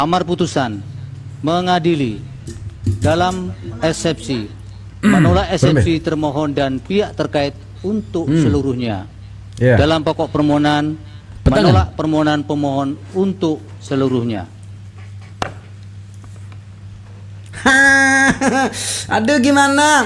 Amar putusan mengadili dalam eksepsi menolak eksepsi termohon dan pihak terkait untuk seluruhnya. Dalam pokok permohonan menolak permohonan pemohon untuk seluruhnya. Aduh gimana?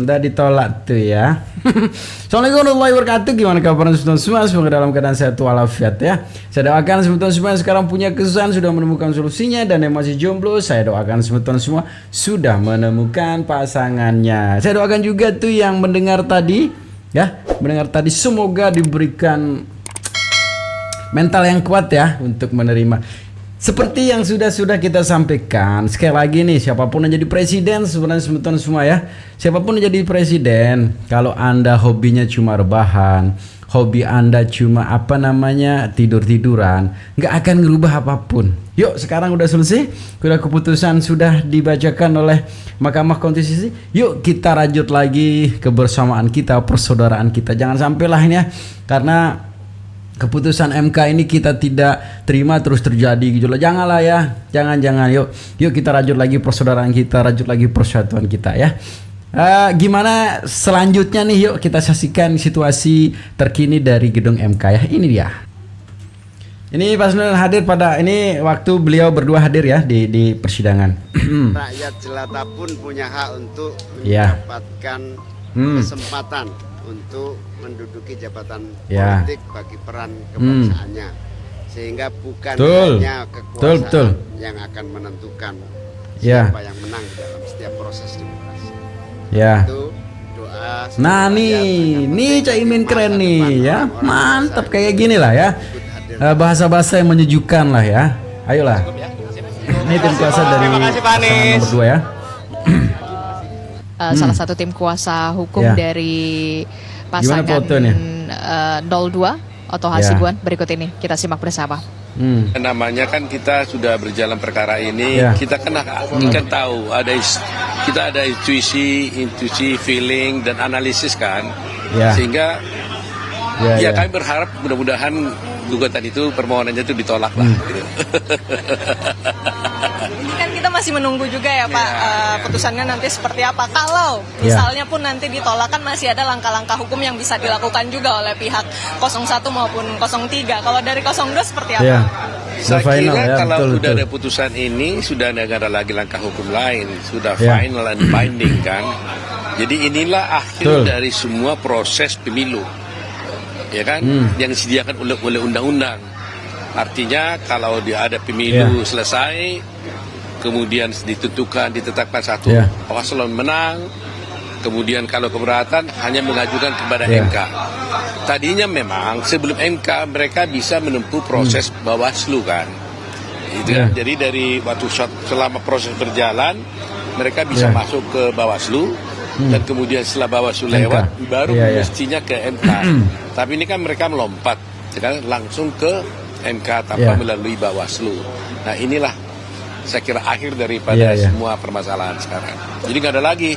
Udah ditolak tuh ya. Assalamualaikum warahmatullahi wabarakatuh. Gimana kabar semua? Semoga dalam keadaan sehat walafiat ya. Saya doakan semua semua yang sekarang punya kesusahan sudah menemukan solusinya, dan yang masih jomblo saya doakan semua sudah menemukan pasangannya. Saya doakan juga tuh yang mendengar tadi ya, mendengar tadi semoga diberikan mental yang kuat ya untuk menerima. Seperti yang sudah kita sampaikan, sekali lagi nih, siapapun yang jadi presiden sebenarnya teman-teman semua ya, siapapun yang jadi presiden, kalau Anda hobinya cuma rebahan, hobi Anda cuma tidur-tiduran, nggak akan ngerubah apapun. Yuk, sekarang udah selesai, udah keputusan sudah dibacakan oleh Mahkamah Konstitusi. Yuk kita rajut lagi kebersamaan kita, persaudaraan kita. Jangan sampai lah ini ya, karena keputusan MK ini kita tidak terima terus terjadi gitu loh. Janganlah ya, jangan. Yuk kita rajut lagi persaudaraan kita, rajut lagi persatuan kita ya. Gimana selanjutnya nih? Yuk kita saksikan situasi terkini dari gedung MK ya. Ini dia. Ini Pak Sunil hadir pada ini waktu beliau berdua hadir ya di persidangan. Rakyat jelata pun punya hak untuk mendapatkan kesempatan untuk menduduki jabatan politik bagi peran kebangsaannya, sehingga bukan hanya kekuasaan yang akan menentukan siapa yang menang dalam setiap proses demokrasi. Itu doa. Nah nih Caimin keren nih ya, mantap kayak gini lah ya, bahasa-bahasa yang menyejukkan lah ya. Ayolah, ini tim kuasa dari pasangan nomor 2 ya. Salah satu tim kuasa hukum dari pasangan 02 Oto Hasibuan. Berikut ini kita simak bersama. Namanya kan kita sudah berjalan perkara ini, kita kan tahu kita ada intuisi, feeling dan analisis kan, sehingga kami berharap mudah-mudahan gugatan itu, permohonannya itu ditolak lah. Gitu. Ini kan kita masih menunggu juga ya Pak, putusannya nanti seperti apa. Kalau misalnya pun nanti ditolak, kan masih ada langkah-langkah hukum yang bisa dilakukan juga oleh pihak 01 maupun 03. Kalau dari 02 seperti apa? Saya kira kalau sudah ada putusan ini, sudah tidak ada lagi langkah hukum lain, sudah final and binding kan. Jadi inilah akhir dari semua proses pemilu, ya kan, yang disediakan oleh undang-undang. Artinya kalau ada pemilu selesai, kemudian ditetapkan satu paslon menang, kemudian kalau keberatan hanya mengajukan kepada MK. Tadinya memang sebelum MK mereka bisa menempuh proses Bawaslu kan. Itu jadi dari waktu selama proses berjalan mereka bisa masuk ke Bawaslu, dan kemudian setelah Bawaslu lewat baru mestinya ke MK. Tapi ini kan mereka melompat sekarang langsung ke MK tanpa melalui Bawaslu. Nah inilah saya kira akhir daripada semua permasalahan sekarang. Jadi nggak ada lagi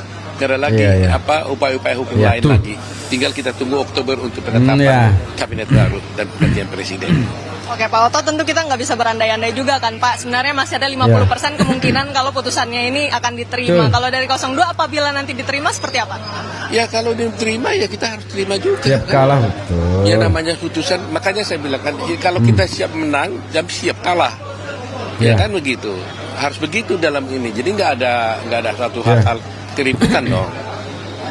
upaya-upaya hukum lain lagi. Tinggal kita tunggu Oktober untuk penetapan kabinet baru dan pergantian presiden. Oke Pak Oto, tentu kita nggak bisa berandai-andai juga kan Pak. Sebenarnya masih ada 50% kemungkinan kalau putusannya ini akan diterima. Kalau dari 02 apabila nanti diterima seperti apa? Ya kalau diterima ya kita harus terima juga. Siap kalah betul. Ya namanya putusan, makanya saya bilang kan kalau kita siap menang, jam siap kalah. Ya kan begitu. Harus begitu dalam ini. Jadi nggak ada satu hal keributan dong.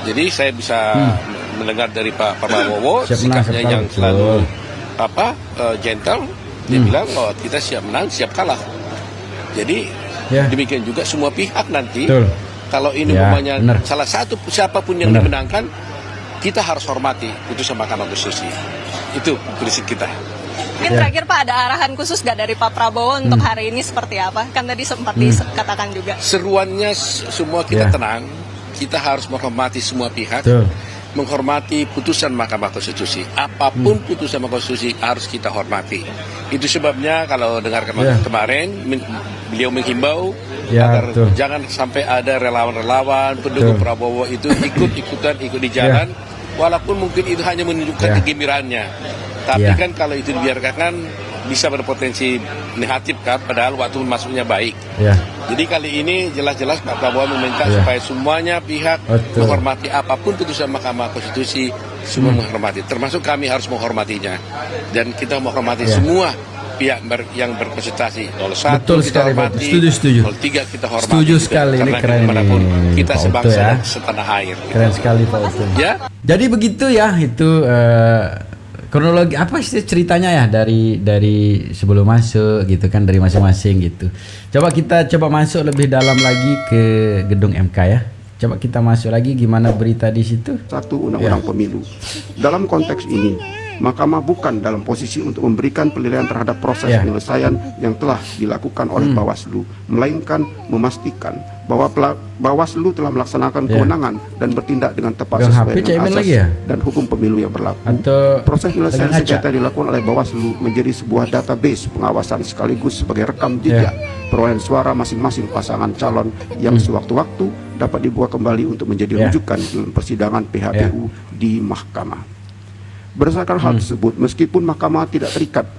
Jadi saya bisa mendengar dari Pak Prabowo sikapnya yang selalu gentle. Dia bilang bahwa kita siap menang, siap kalah. Jadi demikian juga semua pihak nanti. Kalau ini umpamanya salah satu siapapun yang dimenangkan, kita harus hormati putusan Mahkamah Konstitusi. Itu prinsip kita. Mungkin terakhir Pak, ada arahan khusus gak dari Pak Prabowo untuk hari ini seperti apa? Kan tadi sempat dikatakan juga. Seruannya semua kita tenang, kita harus menghormati semua pihak, menghormati putusan Mahkamah Konstitusi. Apapun putusan Mahkamah Konstitusi harus kita hormati. Itu sebabnya kalau dengar kemarin beliau menghimbau agar jangan sampai ada relawan-relawan pendukung Prabowo itu ikut di jalan, walaupun mungkin itu hanya menunjukkan kegembiraannya. Tapi kan kalau itu dibiarkan bisa berpotensi negatif kan, padahal waktu masuknya baik. Jadi kali ini jelas-jelas Pak Prabowo meminta supaya semuanya pihak menghormati apapun putusan Mahkamah Konstitusi, semua menghormati, termasuk kami harus menghormatinya, dan kita menghormati semua pihak yang berkonsultasi. 01 betul kita sekali, hormati, setuju. 03 kita hormati. Setuju sekali, ini keren ini kita Pak sebangsa Oto ya. dan setanah air. Keren sekali Pak Oto. Ya. Jadi begitu ya, itu kronologi apa sih ceritanya ya dari sebelum masuk gitu kan, dari masing-masing gitu. Coba kita masuk lebih dalam lagi ke gedung MK ya. Coba kita masuk lagi gimana berita di situ. Satu Undang-Undang Pemilu. Dalam konteks ini, Mahkamah bukan dalam posisi untuk memberikan penilaian terhadap proses penyelesaian yang telah dilakukan oleh Bawaslu, melainkan memastikan bahwa Bawaslu telah melaksanakan kewenangan dan bertindak dengan tepat sesuai dengan asas dan hukum pemilu yang berlaku. Proses penyelesaian sengketa dilakukan oleh Bawaslu menjadi sebuah database pengawasan sekaligus sebagai rekam jejak perolehan suara masing-masing pasangan calon yang sewaktu-waktu dapat dibuat kembali untuk menjadi rujukan dalam persidangan PHPU di Mahkamah. Berdasarkan hal tersebut, meskipun Mahkamah tidak terikat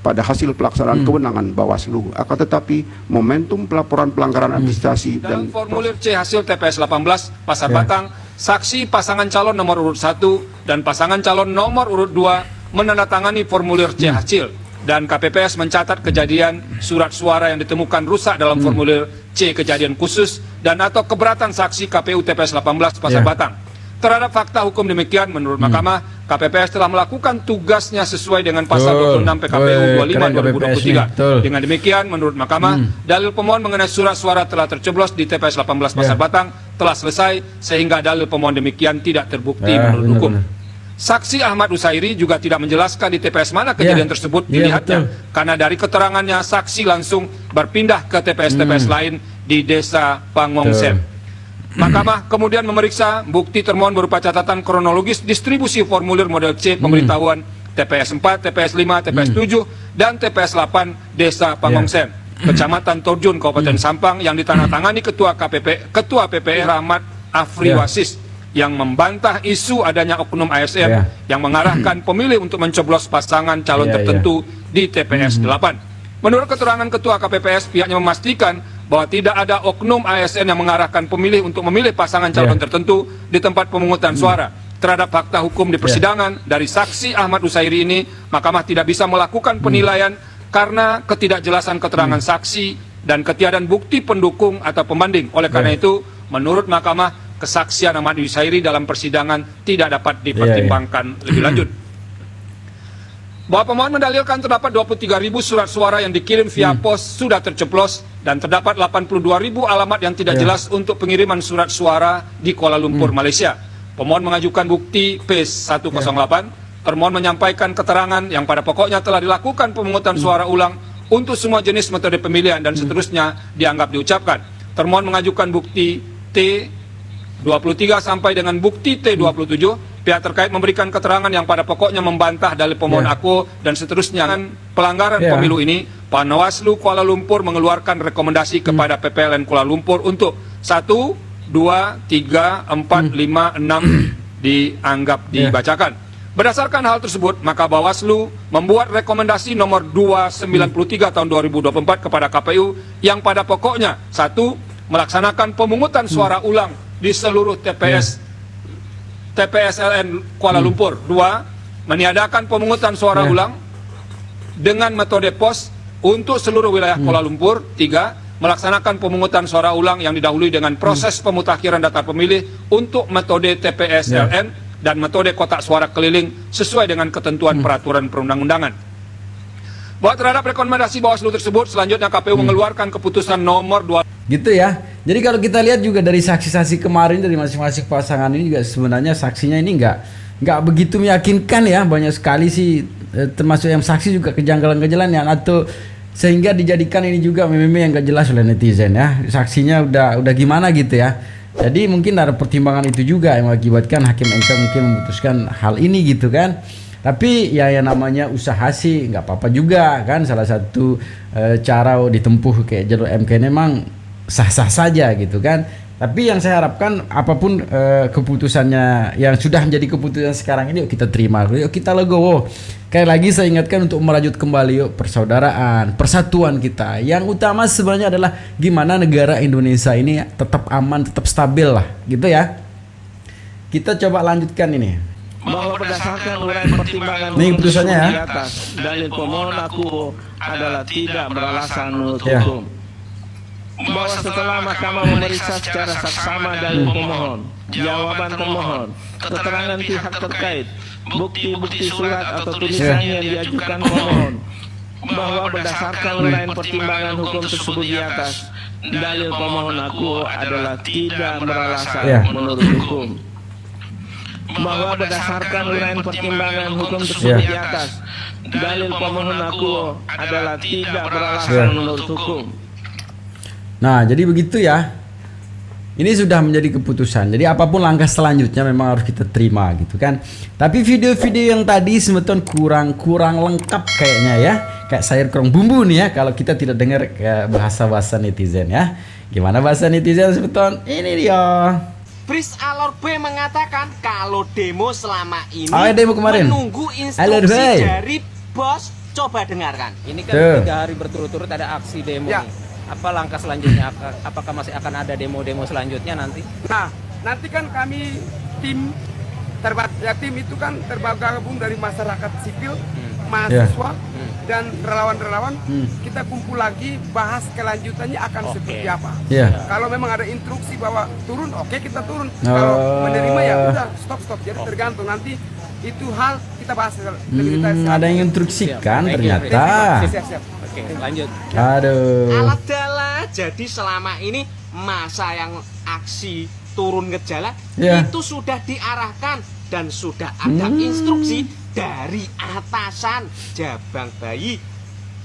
pada hasil pelaksanaan kewenangan Bawaslu, akan tetapi momentum pelaporan pelanggaran administrasi dan formulir C hasil TPS 18 Pasar Batang, saksi pasangan calon nomor urut 1 dan pasangan calon nomor urut 2 menandatangani formulir C hasil, dan KPPS mencatat kejadian surat suara yang ditemukan rusak dalam formulir C kejadian khusus dan atau keberatan saksi KPU TPS 18 Pasar Batang. Terhadap fakta hukum demikian, menurut Mahkamah, KPPS telah melakukan tugasnya sesuai dengan pasal 26 PKPU 25 2023. Dengan demikian, menurut Mahkamah, dalil pemohon mengenai surat suara telah tercoblos di TPS 18 Pasar Batang telah selesai, sehingga dalil pemohon demikian tidak terbukti menurut hukum. Saksi Ahmad Usairi juga tidak menjelaskan di TPS mana kejadian tersebut dilihatnya, karena dari keterangannya saksi langsung berpindah ke TPS-TPS lain di Desa Pangongsen. Mahkamah kemudian memeriksa bukti termohon berupa catatan kronologis distribusi formulir model C pemberitahuan TPS 4, TPS 5, TPS 7, dan TPS 8 Desa Pangongsen, Kecamatan Torjun, Kabupaten Sampang, yang ditandatangani Ketua PPR Rahmat Afri Wasis, yang membantah isu adanya oknum ASN yang mengarahkan pemilih untuk mencoblos pasangan calon tertentu di TPS 8. Menurut keterangan Ketua KPPS, pihaknya memastikan bahwa tidak ada oknum ASN yang mengarahkan pemilih untuk memilih pasangan calon tertentu di tempat pemungutan suara. Terhadap fakta hukum di persidangan dari saksi Ahmad Usairi ini, Mahkamah tidak bisa melakukan penilaian karena ketidakjelasan keterangan saksi dan ketiadaan bukti pendukung atau pembanding. Oleh karena itu, menurut Mahkamah, kesaksian Ahmad Usairi dalam persidangan tidak dapat dipertimbangkan lebih lanjut. Bahwa pemohon mendalilkan terdapat 23.000 surat suara yang dikirim via pos sudah terceplos, dan terdapat 82.000 alamat yang tidak jelas untuk pengiriman surat suara di Kuala Lumpur, Malaysia. Pemohon mengajukan bukti P108. Termohon menyampaikan keterangan yang pada pokoknya telah dilakukan pemungutan suara ulang untuk semua jenis metode pemilihan dan seterusnya dianggap diucapkan. Termohon mengajukan bukti T23 sampai dengan bukti T27. Pihak terkait memberikan keterangan yang pada pokoknya membantah dalil pemohon aku dan seterusnya. Pelanggaran pemilu ini, Panwaslu Kuala Lumpur mengeluarkan rekomendasi kepada PPLN Kuala Lumpur untuk 1, 2, 3, 4, 5, 6 dianggap dibacakan. Berdasarkan hal tersebut, maka Bawaslu membuat rekomendasi nomor 293 tahun 2024 kepada KPU yang pada pokoknya 1. Melaksanakan pemungutan suara ulang di seluruh TPSLN Kuala Lumpur. 2. Meniadakan pemungutan suara ulang dengan metode pos untuk seluruh wilayah Kuala Lumpur. 3. Melaksanakan pemungutan suara ulang yang didahului dengan proses pemutakhiran data pemilih untuk metode TPSLN dan metode kotak suara keliling sesuai dengan ketentuan peraturan perundang-undangan. Bahwa terhadap rekomendasi Bawaslu tersebut, selanjutnya KPU mengeluarkan keputusan nomor 2. Gitu ya. Jadi kalau kita lihat juga dari saksi-saksi kemarin dari masing-masing pasangan ini juga sebenarnya saksinya ini nggak begitu meyakinkan ya. Banyak sekali sih termasuk yang saksi juga kejanggalan-kejanggalan yang atau sehingga dijadikan ini juga meme yang nggak jelas oleh netizen ya. Saksinya udah gimana gitu ya. Jadi mungkin ada pertimbangan itu juga yang mengakibatkan Hakim MK mungkin memutuskan hal ini gitu kan. Tapi ya yang namanya usaha sih nggak apa-apa juga kan. Salah satu cara ditempuh kayak jalur MK ini memang sah-sah saja gitu kan. Tapi yang saya harapkan apapun keputusannya yang sudah menjadi keputusan sekarang ini, yuk kita terima, yuk kita legowo. Kayak lagi saya ingatkan untuk merajut kembali yuk persaudaraan, persatuan kita. Yang utama sebenarnya adalah gimana negara Indonesia ini tetap aman, tetap stabil lah, gitu ya. Kita coba lanjutkan ini. Bahwa berdasarkan uraian pertimbangan Nih putusannya ya. di atas, dalil pemohon aku adalah tidak beralasan menurut hukum. Bahwa setelah mahkamah memeriksa secara saksama dalil pemohon, jawaban termohon, keterangan pihak terkait, bukti-bukti surat atau tulisan yang diajukan pemohon, bahwa berdasarkan uraian pertimbangan hukum tersebut di atas, dalil pemohon aku adalah tidak beralasan menurut hukum. Bahwa berdasarkan uraian pertimbangan hukum tersebut di atas, dalil pemohon aku adalah tidak beralasan menurut hukum. Nah, jadi begitu ya. Ini sudah menjadi keputusan. Jadi apapun langkah selanjutnya memang harus kita terima gitu kan. Tapi video-video yang tadi sebetulnya kurang lengkap kayaknya ya. Kayak sayur kurang bumbu nih ya kalau kita tidak dengar bahasa-bahasa netizen ya. Gimana bahasa netizen sebetulnya? Ini dia. Pris Alor B mengatakan kalau demo selama ini demo kemarin menunggu instruksi dari bos. Coba dengarkan. Ini kan 3 hari berturut-turut ada aksi demo ya. nih. Apa langkah selanjutnya? Apakah masih akan ada demo-demo selanjutnya nanti? Nah, nanti kan kami tim itu kan tergabung dari masyarakat sipil, mahasiswa dan relawan-relawan. Kita kumpul lagi bahas kelanjutannya akan seperti apa. Kalau memang ada instruksi bahwa turun, oke kita turun. Kalau menerima ya udah stop. Jadi tergantung nanti itu hal kita bahas lebih detail. Ada yang instruksikan ternyata. Siap. Oke, lanjut. Aduh. Alat adalah jadi selama ini masa yang aksi turun ke jalan itu sudah diarahkan dan sudah ada instruksi dari atasan Jabang Bayi.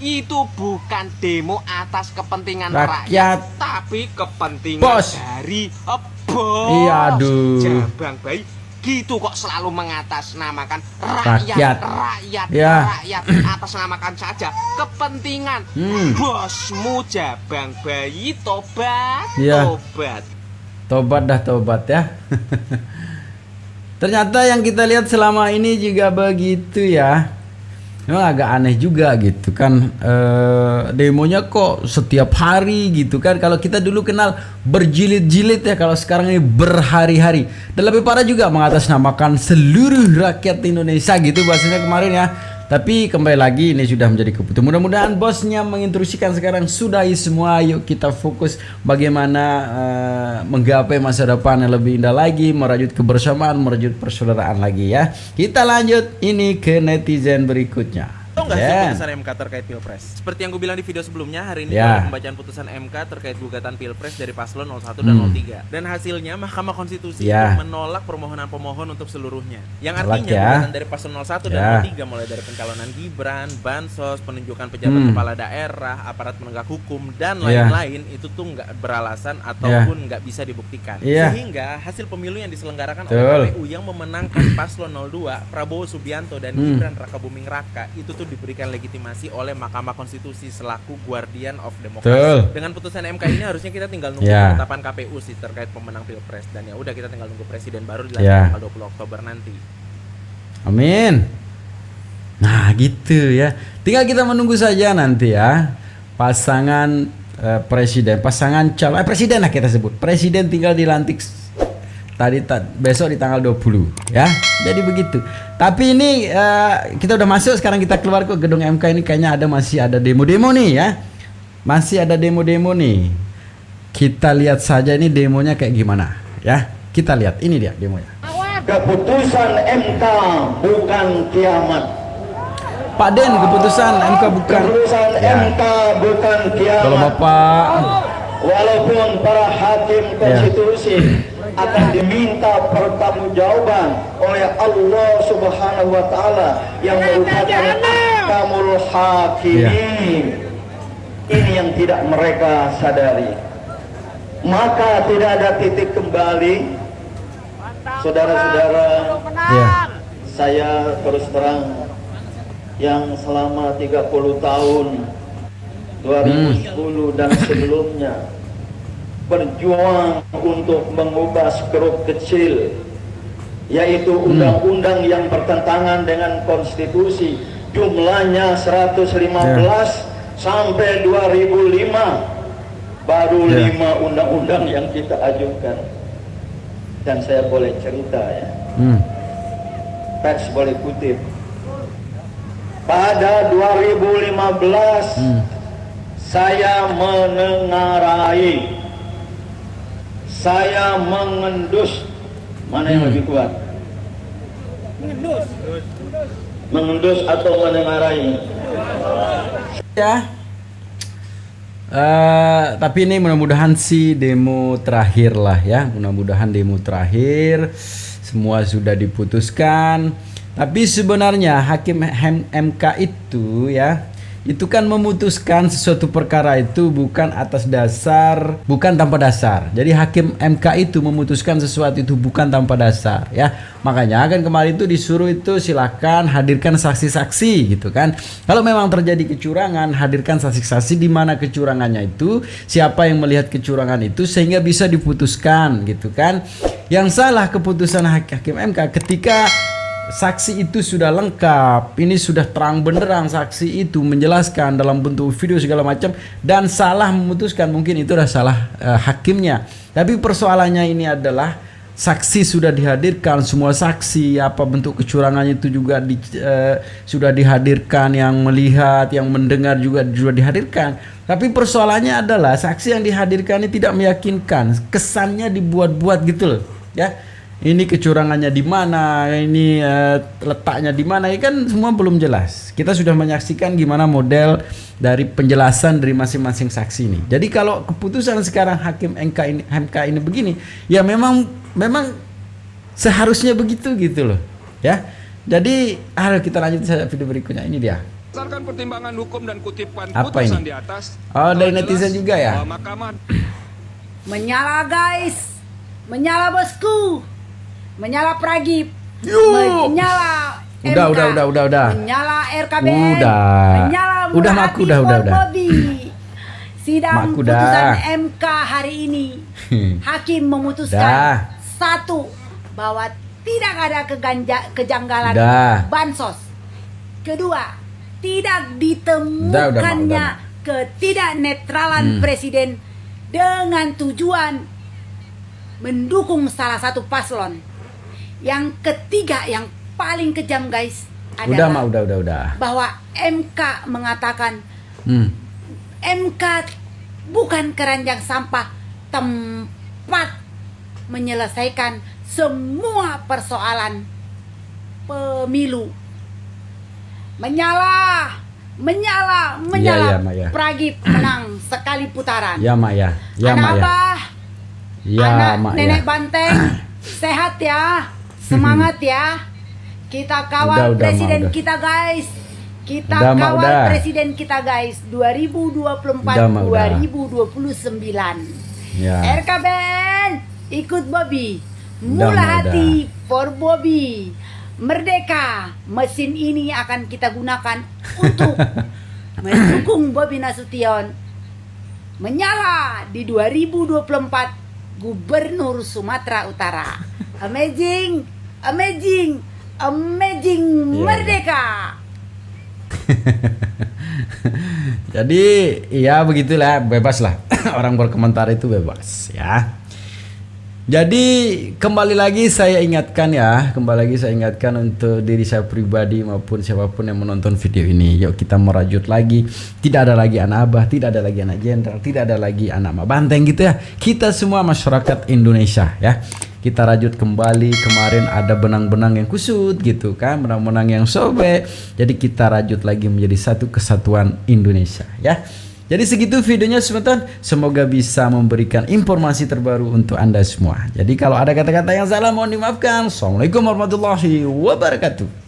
Itu bukan demo atas kepentingan rakyat tapi kepentingan dari bos Jabang Bayi. Gitu kok selalu mengatasnamakan rakyat atasnamakan saja kepentingan bosmu Jabang Bayi. Tobat ya. Ternyata yang kita lihat selama ini juga begitu ya. Memang agak aneh juga gitu kan, demonya kok setiap hari gitu kan. Kalau kita dulu kenal berjilid-jilid ya, kalau sekarang ini berhari-hari. Dan lebih parah juga mengatasnamakan seluruh rakyat Indonesia gitu bahasanya kemarin ya. Tapi kembali lagi ini sudah menjadi keputusan. Mudah-mudahan bosnya menginstruksikan sekarang sudahi semua. Yuk kita fokus bagaimana menggapai masa depan yang lebih indah lagi, merajut kebersamaan, merajut persaudaraan lagi ya. Kita lanjut ini ke netizen berikutnya. Tahu nggak sih putusan MK terkait Pilpres? Seperti yang gue bilang di video sebelumnya, hari ini ada pembacaan putusan MK terkait gugatan Pilpres dari paslon 01 dan 03. Dan hasilnya Mahkamah Konstitusi menolak permohonan pemohon untuk seluruhnya. Yang artinya gugatan dari paslon 01 dan 03 mulai dari pencalonan Gibran, bansos, penunjukan pejabat kepala daerah, aparat penegak hukum dan lain-lain itu tuh nggak beralasan ataupun nggak bisa dibuktikan. Sehingga hasil pemilu yang diselenggarakan oleh KPU yang memenangkan paslon 02 Prabowo Subianto dan Gibran Rakabuming Raka itu tuh diberikan legitimasi oleh Mahkamah Konstitusi selaku guardian of demokrasi. Dengan putusan MK ini harusnya kita tinggal nunggu penetapan KPU sih terkait pemenang Pilpres, dan ya udah kita tinggal nunggu presiden baru dilantik tanggal 20 Oktober nanti. Amin. Nah, gitu ya. Tinggal kita menunggu saja nanti ya. Pasangan pasangan calon presiden lah kita sebut. Presiden tinggal dilantik besok di tanggal 20 ya. Jadi begitu. Tapi ini kita udah masuk, sekarang kita keluar ke gedung MK ini, kayaknya masih ada demo-demo nih ya. Masih ada demo-demo nih. Kita lihat saja ini demonya kayak gimana ya. Kita lihat ini dia demonya. Keputusan MK bukan kiamat. Pak Den, keputusan MK bukan. Keputusan MK bukan kiamat. Kalau Bapak, walaupun para hakim konstitusi akan diminta pertanggungjawaban oleh Allah Subhanahu wa taala yang merupakan ahkamul hakimin. Ini yang tidak mereka sadari. Maka tidak ada titik kembali. Saudara-saudara, saya terus terang yang selama 30 tahun 2010 dan sebelumnya berjuang untuk mengubah skrup kecil, yaitu undang-undang yang bertentangan dengan konstitusi, jumlahnya 115 sampai 2005 baru 5 undang-undang yang kita ajukan. Dan saya boleh cerita ya, pers boleh kutip, pada 2015 saya menengarai, saya mengendus. Mana yang lebih kuat? Mengendus atau menengarai? Ya. Tapi ini mudah-mudahan sih demo terakhir lah ya. Mudah-mudahan demo terakhir semua sudah diputuskan. Tapi sebenarnya hakim MK itu ya, itu kan memutuskan sesuatu perkara itu bukan atas dasar, bukan tanpa dasar. Jadi hakim MK itu memutuskan sesuatu itu bukan tanpa dasar ya. Makanya kan kemarin itu disuruh itu silakan hadirkan saksi-saksi gitu kan. Kalau memang terjadi kecurangan, hadirkan saksi-saksi di mana kecurangannya itu, siapa yang melihat kecurangan itu sehingga bisa diputuskan gitu kan. Yang salah keputusan hakim MK ketika saksi itu sudah lengkap, ini sudah terang benderang saksi itu menjelaskan dalam bentuk video segala macam, dan salah memutuskan, mungkin itu adalah salah hakimnya. Tapi persoalannya ini adalah saksi sudah dihadirkan, semua saksi, apa bentuk kecurangannya itu juga sudah dihadirkan, yang melihat, yang mendengar juga dihadirkan. Tapi persoalannya adalah saksi yang dihadirkan ini tidak meyakinkan, kesannya dibuat-buat gitu loh ya. Ini kecurangannya di mana, ini letaknya di mana, ya kan semua belum jelas. Kita sudah menyaksikan gimana model dari penjelasan dari masing-masing saksi ini. Jadi kalau keputusan sekarang hakim MK ini begini, ya memang seharusnya begitu gitu loh, ya. Jadi, kita lanjut saja video berikutnya, ini dia. Berdasarkan pertimbangan hukum dan kutipan Apa putusan ini? di atas, Dari netizen juga ya. Mahkamah menyala guys, menyala bosku, menyala Pragip, menyala MK, udah. menyala RKB, menyala udah. Bobby. Sidang Maku putusan MK hari ini, hakim memutuskan satu, bahwa tidak ada kejanggalan bansos. Kedua, tidak ditemukannya ketidaknetralan presiden dengan tujuan mendukung salah satu paslon. Yang ketiga, yang paling kejam guys, adalah udah. bahwa MK mengatakan MK bukan keranjang sampah, tempat menyelesaikan semua persoalan pemilu. Menyala, Ya, Pragip menang sekali putaran. Ya, Mak ya. Abah, anak Mak nenek Banteng, sehat ya, semangat ya. Kita kawal presiden kita guys. Kita kawal presiden kita guys 2024-2029. Ya. RKBN ikut Bobby. Mula hati for Bobby. Merdeka, mesin ini akan kita gunakan untuk mendukung Bobi Nasution menyala di 2024 Gubernur Sumatera Utara. Amazing, merdeka. Jadi ya begitulah, bebas lah. Orang berkomentar itu bebas ya. Jadi kembali lagi saya ingatkan untuk diri saya pribadi maupun siapapun yang menonton video ini. Yuk kita merajut lagi. Tidak ada lagi anak Abah, tidak ada lagi anak Jenderal, tidak ada lagi anak Mak Banteng gitu ya. Kita semua masyarakat Indonesia ya. Kita rajut kembali. Kemarin ada benang-benang yang kusut gitu kan, benang-benang yang sobek. Jadi kita rajut lagi menjadi satu kesatuan Indonesia ya. Jadi segitu videonya teman-teman. Semoga bisa memberikan informasi terbaru untuk Anda semua. Jadi kalau ada kata-kata yang salah mohon dimaafkan. Assalamualaikum warahmatullahi wabarakatuh.